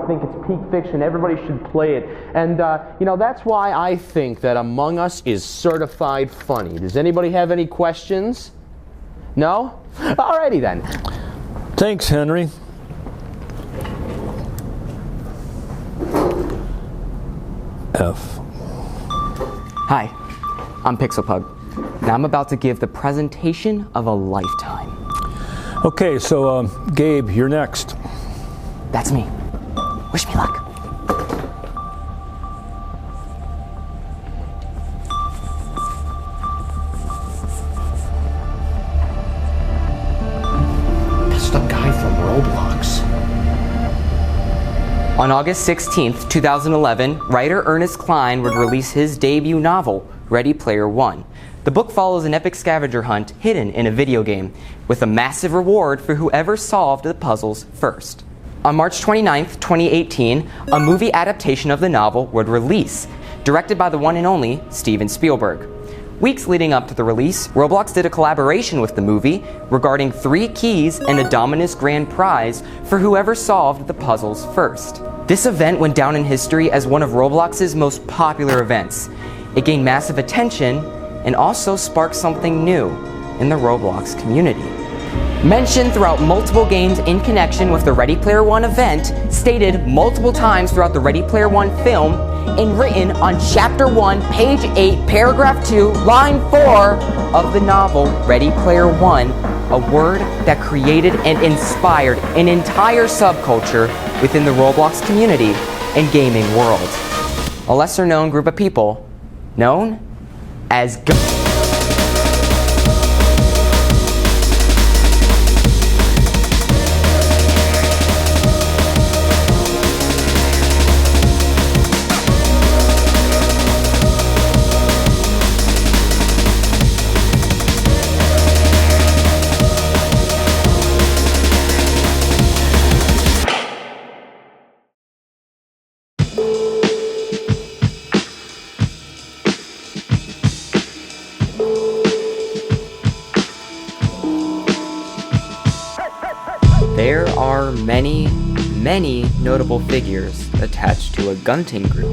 think it's peak fiction. Everybody should play it. And, you know, that's why I think that Among Us is certified funny. Does anybody have any questions? No? Alrighty then. Thanks, Henry. F. Hi, I'm Pixel Pug. Now I'm about to give the presentation of a lifetime. Okay, so Gabe, you're next. That's me. Wish me luck. That's the guy from Roblox. On August 16th, 2011, writer Ernest Cline would release his debut novel, Ready Player One. The book follows an epic scavenger hunt hidden in a video game, with a massive reward for whoever solved the puzzles first. On March 29th, 2018, a movie adaptation of the novel would release, directed by the one and only Steven Spielberg. Weeks leading up to the release, Roblox did a collaboration with the movie regarding 3 keys and a Dominus Grand Prize for whoever solved the puzzles first. This event went down in history as one of Roblox's most popular events. It gained massive attention and also sparked something new in the Roblox community. Mentioned throughout multiple games in connection with the Ready Player One event, stated multiple times throughout the Ready Player One film, and written on Chapter 1, Page 8, Paragraph 2, Line 4 of the novel Ready Player One, a word that created and inspired an entire subculture within the Roblox community and gaming world. A lesser known group of people known as There are many notable figures attached to a Gunting Group.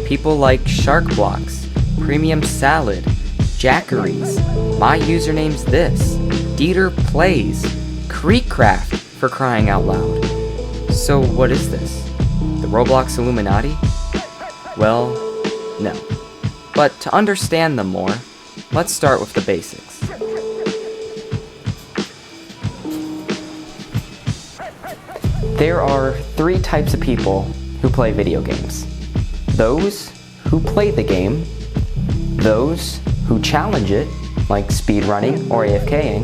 People like Sharkblox, Premium Salad, Jackeries, My Username's This, Dieter Plays, Creekcraft, for crying out loud. So what is this? The Roblox Illuminati? Well, no. But to understand them more, let's start with the basics. There are 3 types of people who play video games. Those who play the game, those who challenge it, like speedrunning or AFKing,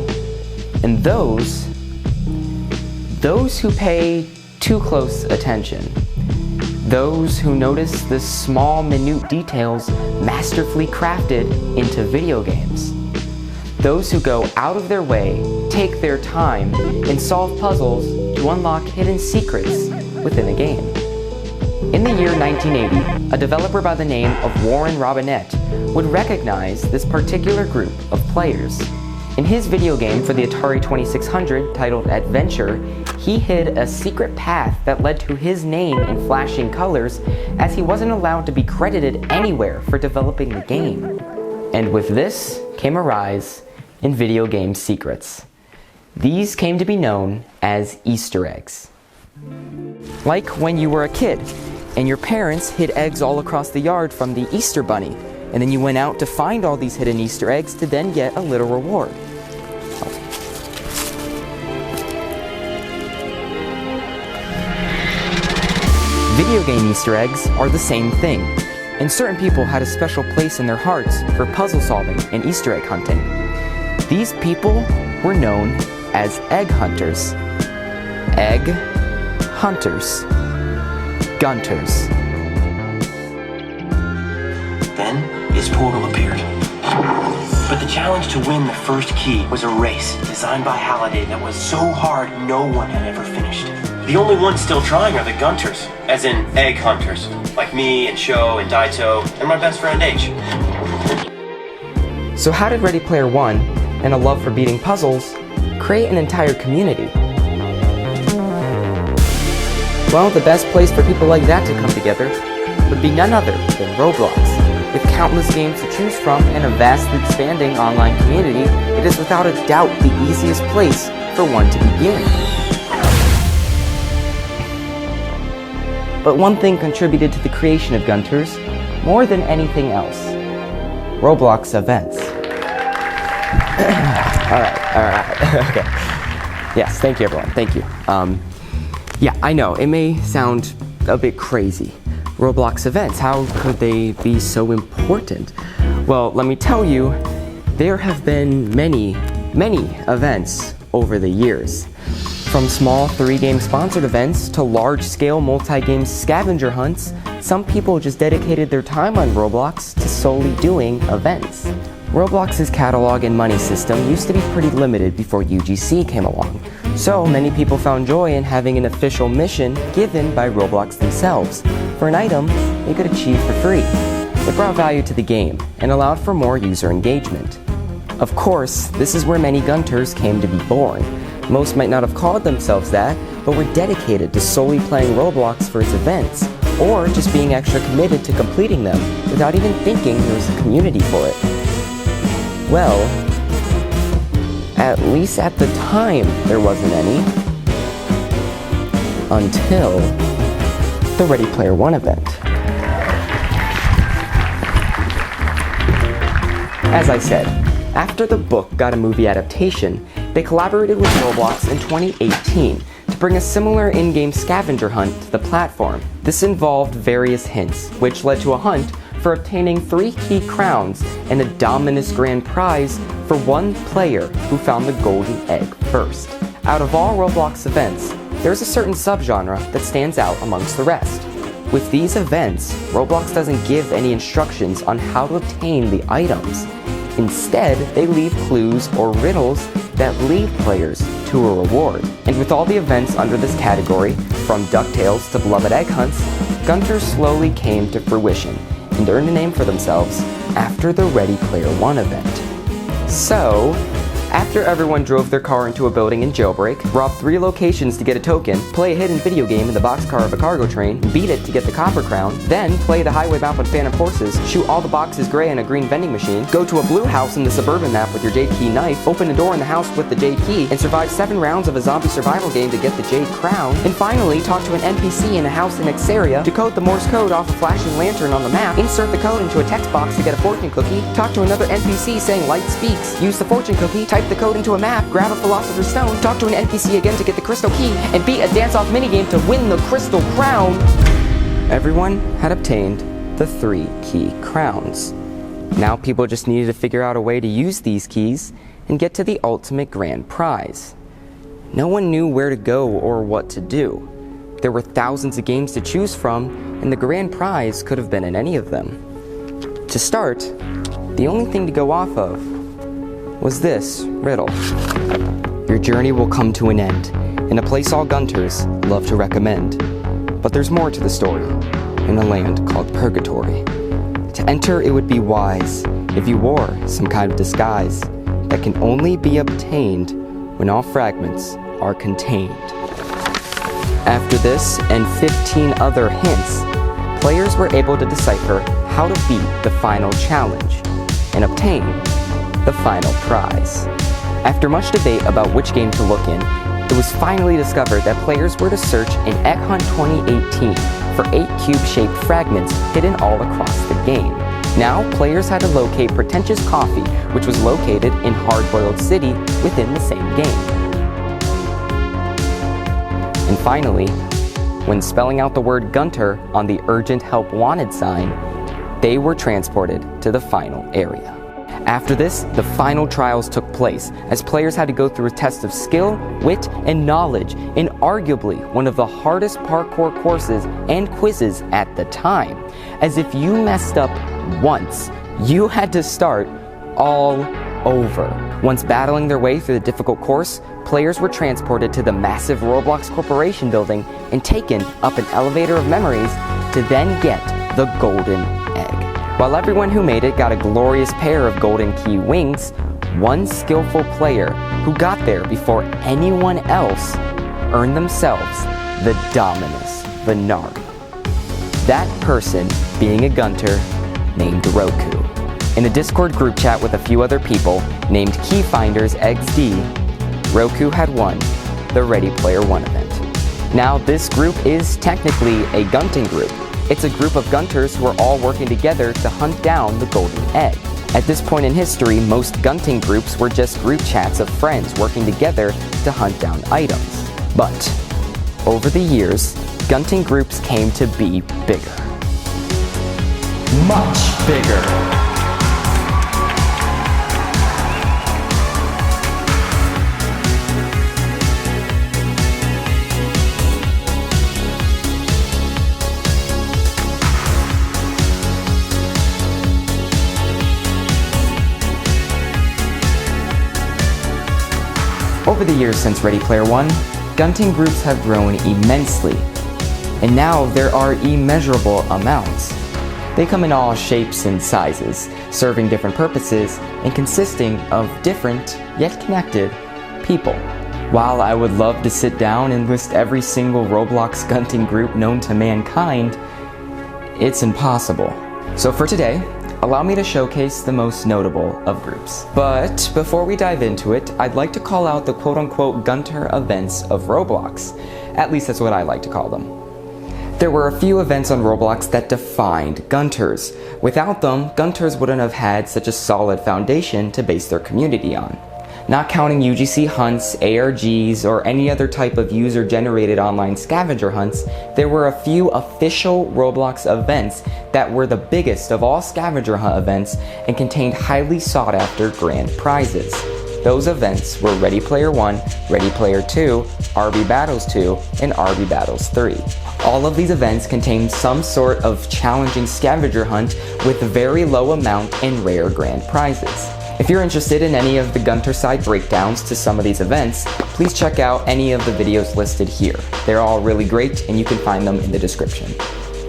and those who pay too close attention. Those who notice the small, minute details masterfully crafted into video games. Those who go out of their way, take their time, and solve puzzles to unlock hidden secrets within a game. In the year 1980, a developer by the name of Warren Robinette would recognize this particular group of players. In his video game for the Atari 2600 titled Adventure, he hid a secret path that led to his name in flashing colors, as he wasn't allowed to be credited anywhere for developing the game. And with this came a rise in video game secrets. These came to be known as Easter eggs. Like when you were a kid and your parents hid eggs all across the yard from the Easter Bunny, and then you went out to find all these hidden Easter eggs to then get a little reward. Video game Easter eggs are the same thing, and certain people had a special place in their hearts for puzzle solving and Easter egg hunting. These people were known as egg hunters, egg hunters, Gunters. Then his portal appeared. But the challenge to win the first key was a race designed by Halliday that was so hard no one had ever finished. The only ones still trying are the Gunters, as in egg hunters, like me and Sho and Daito and my best friend H. So how did Ready Player One, and a love for beating puzzles, create an entire community? Well, the best place for people like that to come together would be none other than Roblox. With countless games to choose from and a vastly expanding online community, it is without a doubt the easiest place for one to begin. But one thing contributed to the creation of Gunters more than anything else: Roblox events. Alright, okay. Yes, thank you everyone, thank you. Yeah, I know, it may sound a bit crazy. Roblox events, how could they be so important? Well, let me tell you, there have been many events over the years. From small 3-game sponsored events to large-scale multi-game scavenger hunts, some people just dedicated their time on Roblox to solely doing events. Roblox's catalog and money system used to be pretty limited before UGC came along, so many people found joy in having an official mission given by Roblox themselves for an item they could achieve for free. It brought value to the game and allowed for more user engagement. Of course, this is where many Gunters came to be born. Most might not have called themselves that, but were dedicated to solely playing Roblox for its events, or just being extra committed to completing them without even thinking there was a community for it. Well, at least at the time there wasn't any, until the Ready Player One event. As I said, after the book got a movie adaptation, they collaborated with Roblox in 2018 to bring a similar in-game scavenger hunt to the platform. This involved various hints, which led to a hunt for obtaining 3 key crowns and a Dominus grand prize for one player who found the golden egg first. Out of all Roblox events, there's a certain subgenre that stands out amongst the rest. With these events, Roblox doesn't give any instructions on how to obtain the items. Instead, they leave clues or riddles that lead players to a reward. And with all the events under this category, from DuckTales to Beloved Egg Hunts, Gunter slowly came to fruition and earned a name for themselves after the Ready Player One event. So, after everyone drove their car into a building and jailbreak, robbed 3 locations to get a token, play a hidden video game in the boxcar of a cargo train, beat it to get the copper crown, then play the highway map with Phantom Forces, shoot all the boxes gray in a green vending machine, go to a blue house in the suburban map with your Jade Key knife, open a door in the house with the Jade Key, and survive 7 rounds of a zombie survival game to get the Jade Crown, and finally talk to an NPC in a house in Xeria, decode the Morse code off a flashing lantern on the map, insert the code into a text box to get a fortune cookie, talk to another NPC saying light speaks, use the fortune cookie, type the code into a map, grab a Philosopher's Stone, talk to an NPC again to get the Crystal Key, and beat a dance-off minigame to win the Crystal Crown. Everyone had obtained the 3 key crowns. Now people just needed to figure out a way to use these keys and get to the ultimate grand prize. No one knew where to go or what to do. There were thousands of games to choose from, and the grand prize could have been in any of them. To start, the only thing to go off of was this riddle. Your journey will come to an end, in a place all Gunters love to recommend. But there's more to the story, in a land called Purgatory. To enter, it would be wise if you wore some kind of disguise that can only be obtained when all fragments are contained. After this and 15 other hints, players were able to decipher how to beat the final challenge and obtain the final prize. After much debate about which game to look in, it was finally discovered that players were to search in Egg Hunt 2018 for 8 cube-shaped fragments hidden all across the game. Now, players had to locate Pretentious Coffee, which was located in Hard-Boiled City within the same game. And finally, when spelling out the word Gunter on the Urgent Help Wanted sign, they were transported to the final area. After this, the final trials took place, as players had to go through a test of skill, wit, and knowledge in arguably one of the hardest parkour courses and quizzes at the time. As if you messed up once, you had to start all over. Once battling their way through the difficult course, players were transported to the massive Roblox Corporation building and taken up an elevator of memories to then get the golden egg. While everyone who made it got a glorious pair of golden key wings, one skillful player who got there before anyone else earned themselves the Dominus Vyonn. That person being a Gunter named Roku. In a Discord group chat with a few other people named Keyfinders XD, Roku had won the Ready Player One event. Now this group is technically a gunting group. It's a group of Gunters who are all working together to hunt down the golden egg. At this point in history, most gunting groups were just group chats of friends working together to hunt down items. But over the years, gunting groups came to be bigger. Much bigger. Over the years since Ready Player One, gunting groups have grown immensely, and now there are immeasurable amounts. They come in all shapes and sizes, serving different purposes and consisting of different, yet connected, people. While I would love to sit down and list every single Roblox gunting group known to mankind, it's impossible. So for today, allow me to showcase the most notable of groups. But before we dive into it, I'd like to call out the quote-unquote Gunter events of Roblox. At least that's what I like to call them. There were a few events on Roblox that defined Gunters. Without them, Gunters wouldn't have had such a solid foundation to base their community on. Not counting UGC hunts, ARGs, or any other type of user-generated online scavenger hunts, there were a few official Roblox events that were the biggest of all scavenger hunt events and contained highly sought-after grand prizes. Those events were Ready Player 1, Ready Player 2, RB Battles 2, and RB Battles 3. All of these events contained some sort of challenging scavenger hunt with very low amount and rare grand prizes. If you're interested in any of the Gunter side breakdowns to some of these events, please check out any of the videos listed here. They're all really great and you can find them in the description.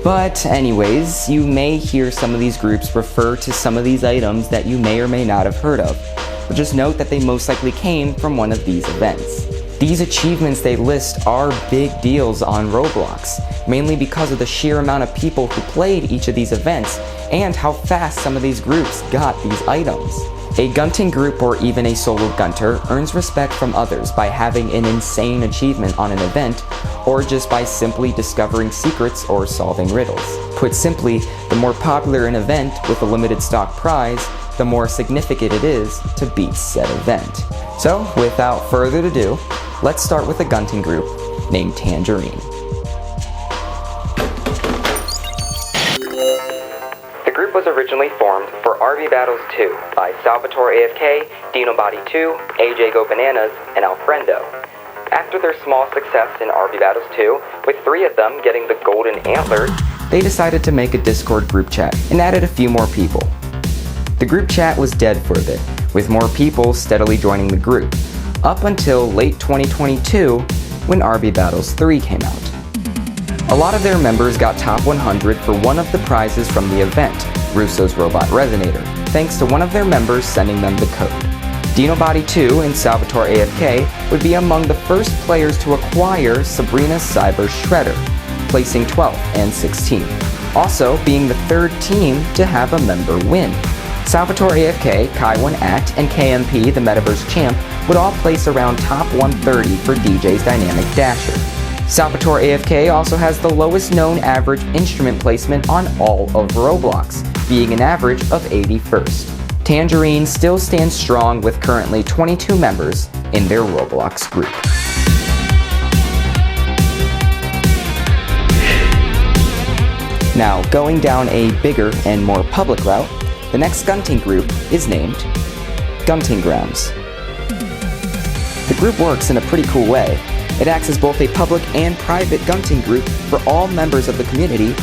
But anyways, you may hear some of these groups refer to some of these items that you may or may not have heard of. But just note that they most likely came from one of these events. These achievements they list are big deals on Roblox, mainly because of the sheer amount of people who played each of these events and how fast some of these groups got these items. A gunting group or even a solo gunter earns respect from others by having an insane achievement on an event or just by simply discovering secrets or solving riddles. Put simply, the more popular an event with a limited stock prize, the more significant it is to beat said event. So, without further ado, let's start with a gunting group named Tangerine. The group was originally formed for RB Battles 2 by Salvatore AFK, DinoBody2, AJ Go Bananas, and Alfredo. After their small success in RB Battles 2, with 3 of them getting the golden antlers, they decided to make a Discord group chat and added a few more people. The group chat was dead for a bit, with more people steadily joining the group, up until late 2022 when RB Battles 3 came out. A lot of their members got top 100 for one of the prizes from the event, Russo's Robot Resonator, thanks to one of their members sending them the code. DinoBody2 and Salvatore AFK would be among the first players to acquire Sabrina's Cyber Shredder, placing 12th and 16th, also being the 3rd team to have a member win. Salvatore AFK, Kai1Act, and KMP, the Metaverse Champ, would all place around top 130 for DJ's Dynamic Dasher. Salvatore AFK also has the lowest known average instrument placement on all of Roblox, being an average of 81st. Tangerine still stands strong with currently 22 members in their Roblox group. Now, going down a bigger and more public route, the next gunting group is named Gunting Grounds. The group works in a pretty cool way. It acts as both a public and private gunting group for all members of the community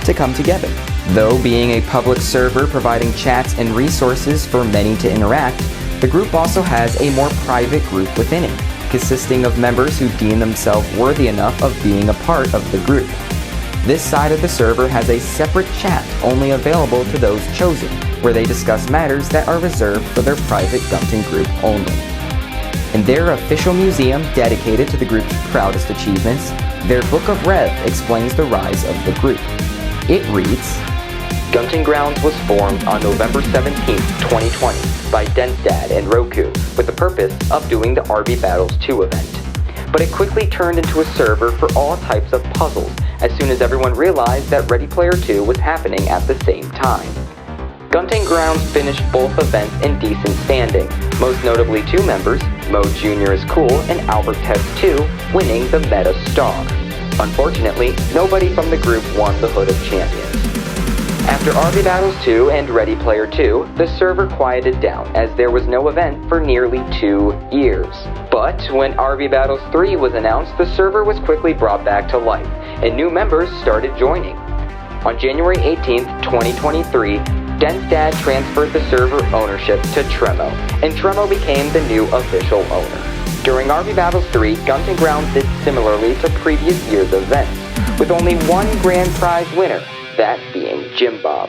to come together. Though being a public server providing chats and resources for many to interact, the group also has a more private group within it, consisting of members who deem themselves worthy enough of being a part of the group. This side of the server has a separate chat only available to those chosen, where they discuss matters that are reserved for their private gunting group only. In their official museum dedicated to the group's proudest achievements, Their Book of Rev explains the rise of the group. It reads, Gunting Grounds was formed on November 17, 2020 by Densdad and Roku with the purpose of doing the RB Battles 2 event. But it quickly turned into a server for all types of puzzles as soon as everyone realized that Ready Player 2 was happening at the same time. Gunting Grounds finished both events in decent standing, most notably 2 members, Mo Jr. is Cool and Albert Test 2, winning the Meta Star. Unfortunately, nobody from the group won the Hood of Champions. After RB Battles 2 and Ready Player 2, the server quieted down as there was no event for nearly 2 years. But when RB Battles 3 was announced, the server was quickly brought back to life, and new members started joining. On January 18, 2023, Densdad transferred the server ownership to Tremo, and Tremo became the new official owner. During RB Battles 3, Gunting Grounds did similarly to previous year's events, with only one grand prize winner, that being Jim Bob.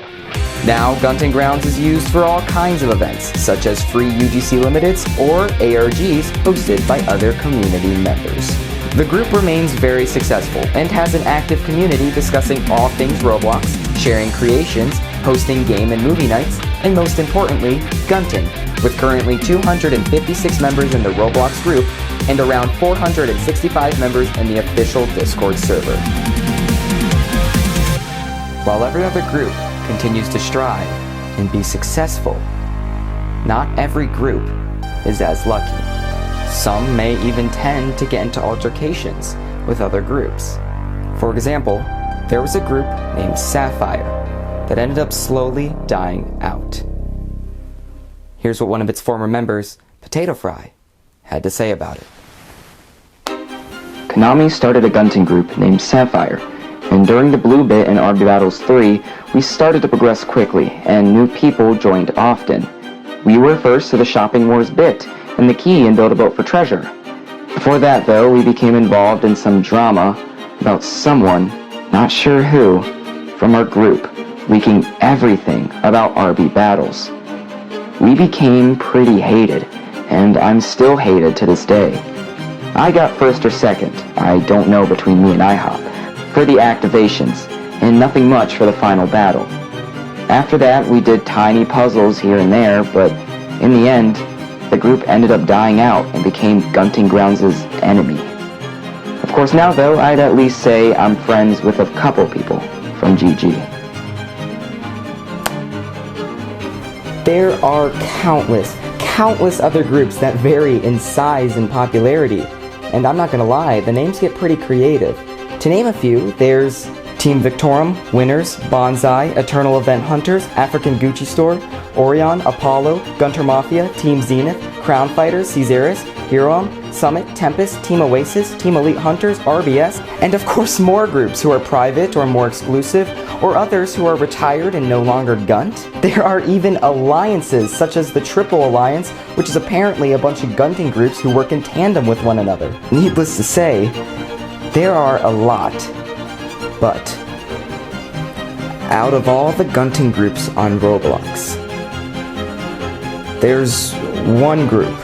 Now, Gunting Grounds is used for all kinds of events, such as free UGC Limiteds or ARGs hosted by other community members. The group remains very successful and has an active community discussing all things Roblox, sharing creations, hosting game and movie nights, and most importantly, gunting, with currently 256 members in the Roblox group and around 465 members in the official Discord server. While every other group continues to strive and be successful, not every group is as lucky. Some may even tend to get into altercations with other groups. For example, there was a group named Sapphire that ended up slowly dying out. Here's what one of its former members, Potatofrii, had to say about it. Konami started a gunting group named Sapphire, and during the Blue Bit and RB Battles 3, we started to progress quickly, and new people joined often. We were first to the Shopping Wars bit, and the key in Build-A-Boat for Treasure. Before that, though, we became involved in some drama about someone, not sure who, from our group, leaking everything about RB Battles. We became pretty hated, and I'm still hated to this day. I got first or second, I don't know between me and IHOP, for the activations, and nothing much for the final battle. After that, we did tiny puzzles here and there, but in the end, the group ended up dying out and became Gunting Grounds' enemy. Of course now though, I'd at least say I'm friends with a couple people from GG. There are countless other groups that vary in size and popularity. And I'm not gonna lie, the names get pretty creative. To name a few, there's Team Victorum, Winners, Bonsai, Eternal Event Hunters, African Gucci Store, Orion, Apollo, Gunter Mafia, Team Zenith, Crown Fighters, Caesaris, Heroum, Summit, Tempest, Team Oasis, Team Elite Hunters, RBS, and of course more groups who are private or more exclusive, or others who are retired and no longer Gunt. There are even alliances such as the Triple Alliance, which is apparently a bunch of gunting groups who work in tandem with one another. Needless to say, there are a lot. But out of all the gunting groups on Roblox, there's one group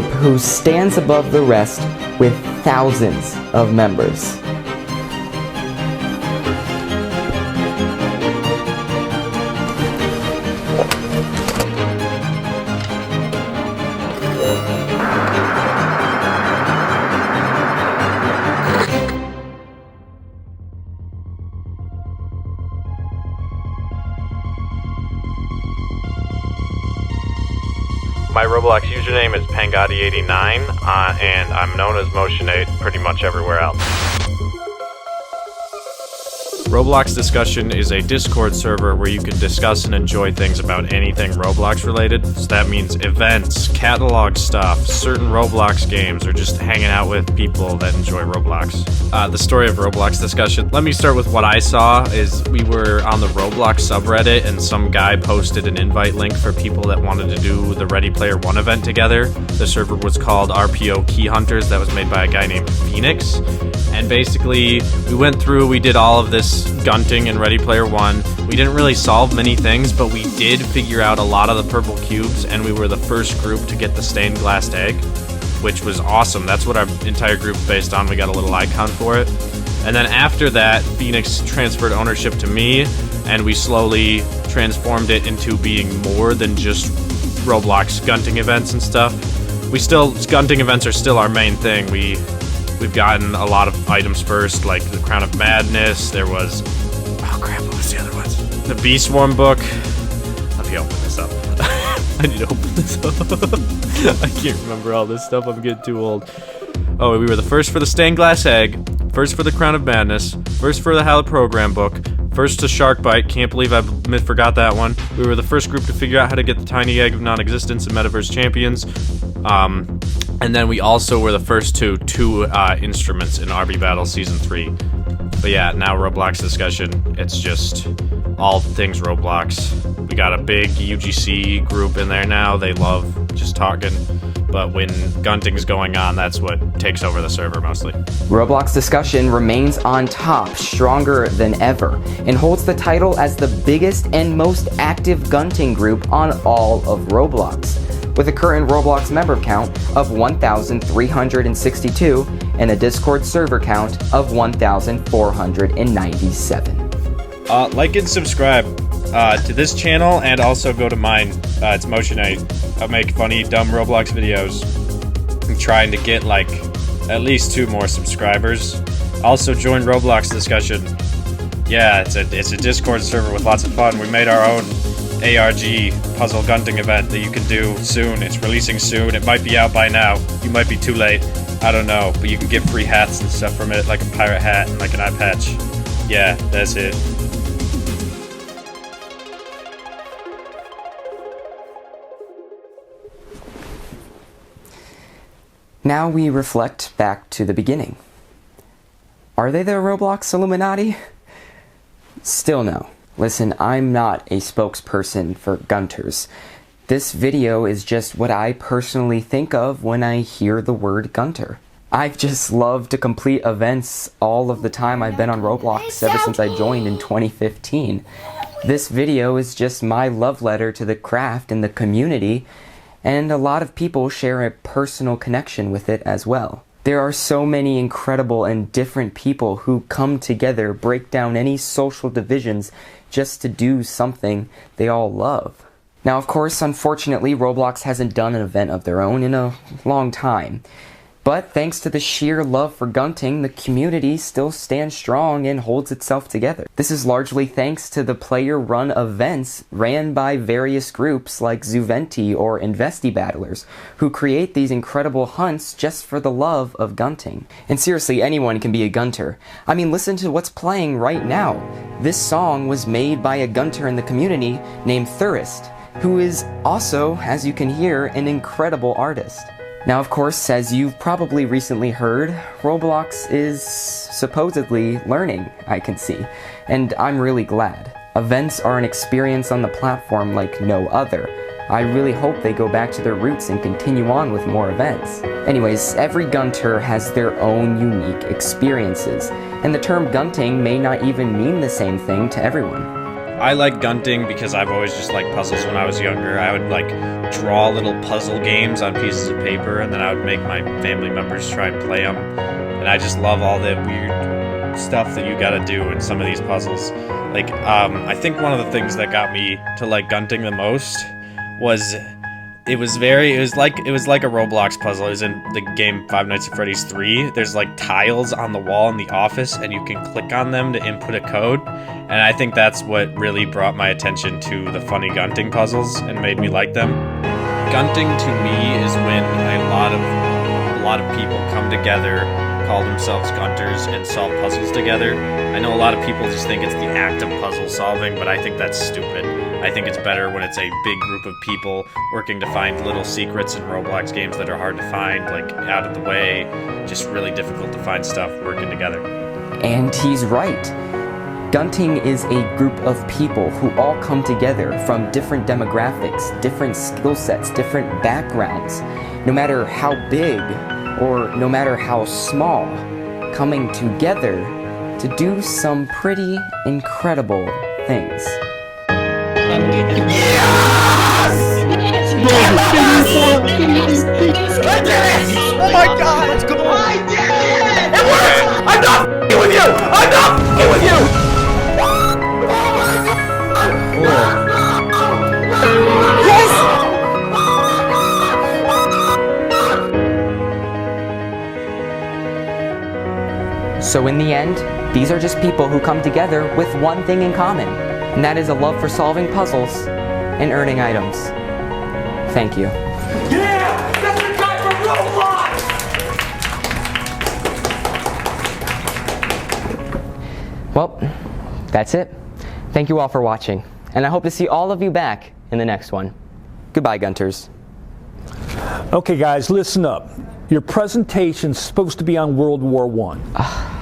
who stands above the rest with thousands of members. My Roblox username is Pangadi89, and I'm known as Moshinate pretty much everywhere else. Roblox Discussion is a Discord server where you can discuss and enjoy things about anything Roblox related. So that means events, catalog stuff, certain Roblox games, or just hanging out with people that enjoy Roblox. The story of Roblox Discussion. Let me start with what I saw is we were on the Roblox subreddit and some guy posted an invite link for people that wanted to do the Ready Player 1 event together. The server was called RPO Key Hunters. That was made by a guy named Phoenix. And basically, we went through, we did all of this gunting in Ready Player 1. We didn't really solve many things, but we did figure out a lot of the purple cubes, and we were the first group to get the stained glass egg, which was awesome. That's what our entire group's based on. We got a little icon for it. And then after that, Phoenix transferred ownership to me, and we slowly transformed it into being more than just Roblox gunting events and stuff. Gunting events are still our main thing. We've gotten a lot of items first, like the Crown of Madness. There was, oh crap, what was the other ones? The Bee Swarm book. Let me open this up. I need to open this up. I can't remember all this stuff. I'm getting too old. Oh, we were the first for the Stained Glass Egg, first for the Crown of Madness, first for the Hallowed Program book, first to Sharkbite. Can't believe I forgot that one. We were the first group to figure out how to get the Tiny Egg of Non-Existence in Metaverse Champions. And then we also were the first to two instruments in RB Battle Season 3. But yeah, now Roblox discussion. It's just all things Roblox. We got a big UGC group in there now. They love just talking. But when gunting's going on, that's what takes over the server mostly. Roblox discussion remains on top, stronger than ever, and holds the title as the biggest and most active gunting group on all of Roblox, with a current Roblox member count of 1,362 and a Discord server count of 1,497. Like and subscribe to this channel, and also go to mine. It's Moshinate. I make funny, dumb Roblox videos. I'm trying to get like at least 2 more subscribers. Also join Roblox discussion. Yeah, it's a Discord server with lots of fun. We made our own ARG puzzle gunting event that you can do soon. It's releasing soon. It might be out by now. You might be too late. I don't know, but you can get free hats and stuff from it, like a pirate hat and like an eye patch. Yeah, that's it. Now we reflect back to the beginning. Are they the Roblox Illuminati? Still no. Listen, I'm not a spokesperson for Gunters. This video is just what I personally think of when I hear the word Gunter. I've just loved to complete events all of the time I've been on Roblox ever since I joined in 2015. This video is just my love letter to the craft and the community, and a lot of people share a personal connection with it as well. There are so many incredible and different people who come together, break down any social divisions just to do something they all love. Now, of course, unfortunately, Roblox hasn't done an event of their own in a long time. But thanks to the sheer love for gunting, the community still stands strong and holds itself together. This is largely thanks to the player-run events ran by various groups like Zuventi or Investi Battlers, who create these incredible hunts just for the love of gunting. And seriously, anyone can be a gunter. I mean, listen to what's playing right now. This song was made by a gunter in the community named Thirust, who is also, as you can hear, an incredible artist. Now, of course, as you've probably recently heard, Roblox is supposedly learning, I can see, and I'm really glad. Events are an experience on the platform like no other. I really hope they go back to their roots and continue on with more events. Anyways, every gunter has their own unique experiences, and the term gunting may not even mean the same thing to everyone. I like gunting because I've always just liked puzzles when I was younger. I would like draw little puzzle games on pieces of paper, and then I would make my family members try and play them. And I just love all the weird stuff that you gotta do in some of these puzzles. Like, I think one of the things that got me to like gunting the most was it was like a Roblox puzzle. It was in the game Five Nights at Freddy's 3. There's like tiles on the wall in the office, and you can click on them to input a code. And I think that's what really brought my attention to the funny gunting puzzles and made me like them. Gunting to me is when a lot of people come together, call themselves Gunters, and solve puzzles together. I know a lot of people just think it's the act of puzzle solving, but I think that's stupid. I think it's better when it's a big group of people working to find little secrets in Roblox games that are hard to find, like out of the way, just really difficult to find stuff working together. And he's right. Gunting is a group of people who all come together from different demographics, different skill sets, different backgrounds, no matter how big or no matter how small, coming together to do some pretty incredible things. Yes! Oh my god! Let's go! I did it! It worked! I'm not f***ing with you! I'm not f***ing with you! So in the end, these are just people who come together with one thing in common, and that is a love for solving puzzles and earning items. Thank you. Yeah! That's the guy from Roblox! Well, that's it. Thank you all for watching, and I hope to see all of you back in the next one. Goodbye, Gunters. Okay, guys, listen up. Your presentation's supposed to be on World War I.